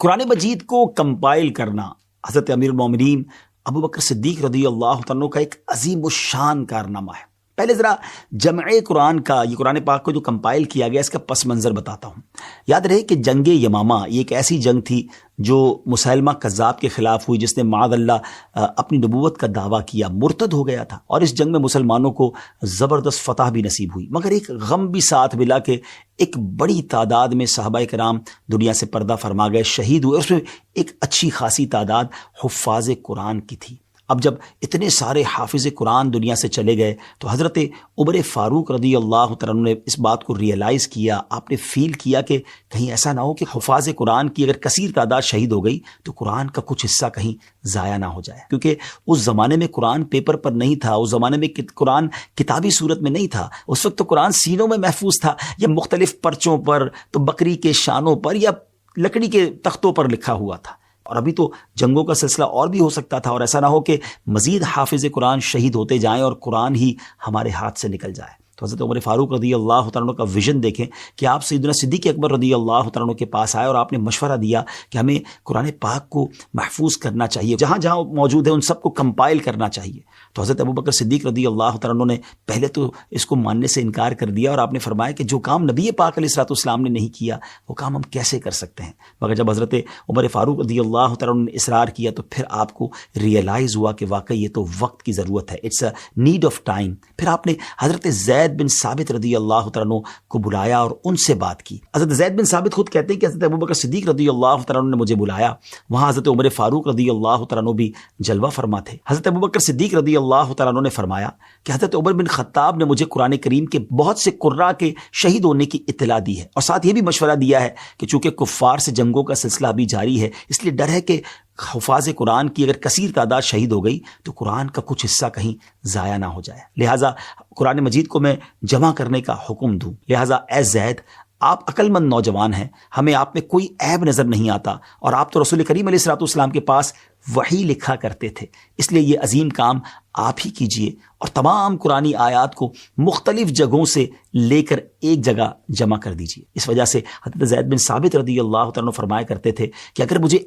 قرآن مجید کو کمپائل کرنا حضرت امیر المومنین ابو بکر صدیق رضی اللہ عنہ کا ایک عظیم الشان کارنامہ ہے۔ پہلے ذرا جمع قرآن کا، یہ قرآن پاک کو جو کمپائل کیا گیا، اس کا پس منظر بتاتا ہوں۔ یاد رہے کہ جنگ یمامہ یہ ایک ایسی جنگ تھی جو مسیلمہ کذاب کے خلاف ہوئی، جس نے معاذ اللہ اپنی نبوت کا دعویٰ کیا، مرتد ہو گیا تھا، اور اس جنگ میں مسلمانوں کو زبردست فتح بھی نصیب ہوئی، مگر ایک غم بھی ساتھ ملا کہ ایک بڑی تعداد میں صحابہ کرام دنیا سے پردہ فرما گئے، شہید ہوئے، اور اس میں ایک اچھی خاصی تعداد حفاظ قرآن کی تھی۔ اب جب اتنے سارے حافظ قرآن دنیا سے چلے گئے تو حضرت عمر فاروق رضی اللہ عنہ نے اس بات کو ریئلائز کیا، آپ نے فیل کیا کہ کہیں ایسا نہ ہو کہ حفاظ قرآن کی اگر کثیر تعداد شہید ہو گئی تو قرآن کا کچھ حصہ کہیں ضائع نہ ہو جائے، کیونکہ اس زمانے میں قرآن پیپر پر نہیں تھا، اس زمانے میں قرآن کتابی صورت میں نہیں تھا، اس وقت تو قرآن سینوں میں محفوظ تھا، یا مختلف پرچوں پر، تو بکری کے شانوں پر یا لکڑی کے تختوں پر لکھا ہوا تھا، اور ابھی تو جنگوں کا سلسلہ اور بھی ہو سکتا تھا، اور ایسا نہ ہو کہ مزید حافظ قرآن شہید ہوتے جائیں اور قرآن ہی ہمارے ہاتھ سے نکل جائے۔ تو حضرت عمر فاروق رضی اللہ عنہ کا ویژن دیکھیں کہ آپ سیدنا صدیق اکبر رضی اللہ عنہ کے پاس آئے اور آپ نے مشورہ دیا کہ ہمیں قرآن پاک کو محفوظ کرنا چاہیے، جہاں جہاں موجود ہے ان سب کو کمپائل کرنا چاہیے۔ تو حضرت ابوبکر صدیق رضی اللہ عنہ نے پہلے تو اس کو ماننے سے انکار کر دیا، اور آپ نے فرمایا کہ جو کام نبی پاک علیہ الصلوۃ والسلام نے نہیں کیا وہ کام ہم کیسے کر سکتے ہیں۔ مگر جب حضرت عمر فاروق رضی اللہ عنہ نے اصرار کیا تو پھر آپ کو ریئلائز ہوا کہ واقعی یہ تو وقت کی ضرورت ہے، it's a need of time. پھر آپ نے حضرت زید بن ثابت رضی اللہ عنہ کو بلایا اور ان سے بات کی۔ حضرت زید بن ثابت خود کہتے ہیں کہ حضرت ابوبکر صدیق رضی اللہ عنہ نے مجھے بلایا، وہاں حضرت عمر فاروق رضی اللہ عنہ بھی جلوہ فرما تھے۔ حضرت ابوبکر صدیق رضی اللہ عنہ نے فرمایا کہ حضرت عمر بن خطاب نے مجھے قرآن کریم کے بہت سے قراء کے شہید ہونے کی اطلاع دی ہے، اور ساتھ یہ بھی مشورہ دیا ہے کہ چونکہ کفار سے جنگوں کا سلسلہ ابھی جاری ہے، اس لیے ڈر ہے کہ حفاظ قرآن کی اگر کثیر تعداد شہید ہو گئی تو قرآن کا کچھ حصہ کہیں ضائع نہ ہو جائے، لہٰذا قرآن مجید کو میں جمع کرنے کا حکم دوں۔ لہٰذا اے زید، آپ عقل مند نوجوان ہیں، ہمیں آپ میں کوئی عیب نظر نہیں آتا، اور آپ تو رسول کریم علیہ الصلوۃ والسلام کے پاس وحی لکھا کرتے تھے، اس لیے یہ عظیم کام آپ ہی کیجئے اور تمام قرآنی آیات کو مختلف جگہوں سے لے کر ایک جگہ جمع کر دیجئے۔ اس وجہ سے حضرت زید بن ثابت رضی اللہ عنہ فرمایا کرتے تھے کہ اگر مجھے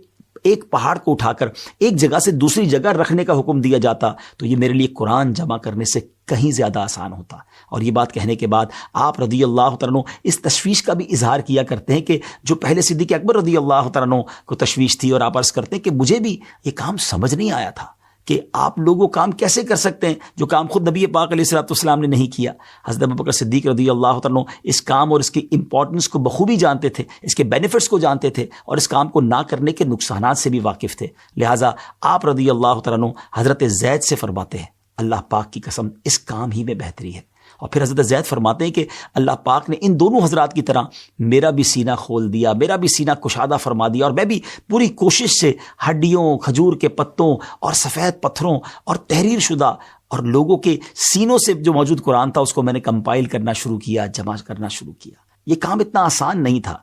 ایک پہاڑ کو اٹھا کر ایک جگہ سے دوسری جگہ رکھنے کا حکم دیا جاتا تو یہ میرے لیے قرآن جمع کرنے سے کہیں زیادہ آسان ہوتا۔ اور یہ بات کہنے کے بعد آپ رضی اللہ عنہ اس تشویش کا بھی اظہار کیا کرتے ہیں کہ جو پہلے صدیق اکبر رضی اللہ عنہ کو تشویش تھی، اور آپ عرض کرتے ہیں کہ مجھے بھی یہ کام سمجھ نہیں آیا تھا کہ آپ لوگوں کام کیسے کر سکتے ہیں جو کام خود نبی پاک علیہ الصلوۃ والسلام نے نہیں کیا۔ حضرت ابوبکر صدیق رضی اللہ عنہ اس کام اور اس کی امپورٹنس کو بخوبی جانتے تھے، اس کے بینیفٹس کو جانتے تھے، اور اس کام کو نہ کرنے کے نقصانات سے بھی واقف تھے، لہٰذا آپ رضی اللہ عنہ حضرت زید سے فرماتے ہیں اللہ پاک کی قسم اس کام ہی میں بہتری ہے۔ اور پھر حضرت زید فرماتے ہیں کہ اللہ پاک نے ان دونوں حضرات کی طرح میرا بھی سینہ کھول دیا، میرا بھی سینہ کشادہ فرما دیا، اور میں بھی پوری کوشش سے ہڈیوں، کھجور کے پتوں اور سفید پتھروں اور تحریر شدہ اور لوگوں کے سینوں سے جو موجود قرآن تھا اس کو میں نے کمپائل کرنا شروع کیا، جمع کرنا شروع کیا۔ یہ کام اتنا آسان نہیں تھا،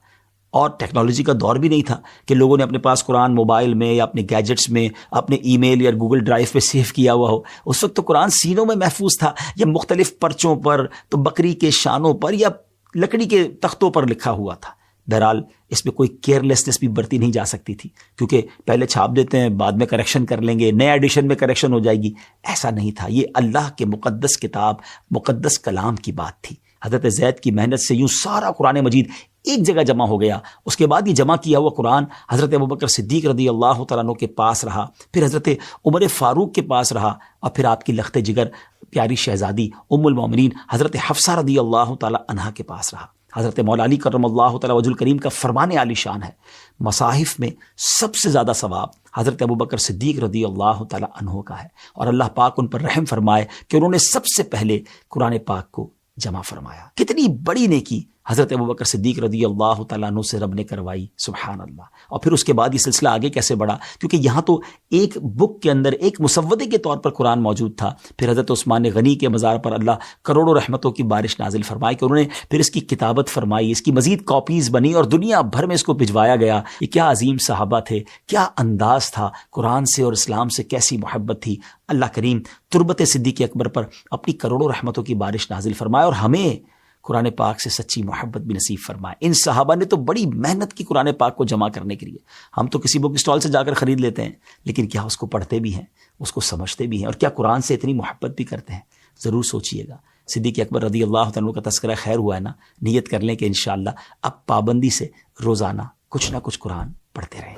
اور ٹیکنالوجی کا دور بھی نہیں تھا کہ لوگوں نے اپنے پاس قرآن موبائل میں یا اپنے گیجٹس میں، اپنے ای میل یا گوگل ڈرائیو پہ سیو کیا ہوا ہو۔ اس وقت تو قرآن سینوں میں محفوظ تھا، یا مختلف پرچوں پر، تو بکری کے شانوں پر یا لکڑی کے تختوں پر لکھا ہوا تھا۔ بہرحال اس میں کوئی کیئرلیسنس بھی برتی نہیں جا سکتی تھی، کیونکہ پہلے چھاپ دیتے ہیں، بعد میں کریکشن کر لیں گے، نئے ایڈیشن میں کریکشن ہو جائے گی، ایسا نہیں تھا۔ یہ اللہ کے مقدس کتاب، مقدس کلام کی بات تھی۔ حضرت زید کی محنت سے یوں سارا قرآن مجید ایک جگہ جمع ہو گیا۔ اس کے بعد یہ جمع کیا ہوا قرآن حضرت ابوبکر صدیق رضی اللہ تعالیٰ عنہ کے پاس رہا، پھر حضرت عمر فاروق کے پاس رہا، اور پھر آپ کی لخت جگر پیاری شہزادی ام المومنین حضرت حفصہ رضی اللہ تعالیٰ عنہا کے پاس رہا۔ حضرت مولا علی کرم اللہ تعالیٰ وجہ الکریم کا فرمان عالی شان ہے، مصاحف میں سب سے زیادہ ثواب حضرت ابوبکر صدیق رضی اللہ تعالیٰ عنہ کا ہے، اور اللہ پاک ان پر رحم فرمائے کہ انہوں نے سب سے پہلے قرآن پاک کو جمع فرمایا۔ کتنی بڑی نیکی حضرت ابوبکر صدیق رضی اللہ تعالیٰ عنہ سے رب نے کروائی، سبحان اللہ۔ اور پھر اس کے بعد یہ سلسلہ آگے کیسے بڑھا، کیونکہ یہاں تو ایک بک کے اندر ایک مسودے کے طور پر قرآن موجود تھا۔ پھر حضرت عثمان غنی کے مزار پر اللہ کروڑوں رحمتوں کی بارش نازل فرمائی کہ انہوں نے پھر اس کی کتابت فرمائی، اس کی مزید کاپیز بنی اور دنیا بھر میں اس کو بھجوایا گیا۔ یہ کیا عظیم صحابہ تھے، کیا انداز تھا، قرآن سے اور اسلام سے کیسی محبت تھی۔ اللہ کریم تربت صدیق اکبر پر اپنی کروڑوں رحمتوں کی بارش نازل فرمائے، اور ہمیں قرآن پاک سے سچی محبت بھی نصیب فرمائے. ان صحابہ نے تو بڑی محنت کی قرآن پاک کو جمع کرنے کے لیے. ہم تو کسی بک اسٹال سے جا کر خرید لیتے ہیں، لیکن کیا اس کو پڑھتے بھی ہیں، اس کو سمجھتے بھی ہیں، اور کیا قرآن سے اتنی محبت بھی کرتے ہیں؟ ضرور سوچئے گا. صدیق اکبر رضی اللہ عنہ کا تذکرہ خیر ہوا ہے نا، نیت کر لیں کہ انشاءاللہ اب پابندی سے روزانہ کچھ نہ کچھ قرآن پڑھتے رہیں.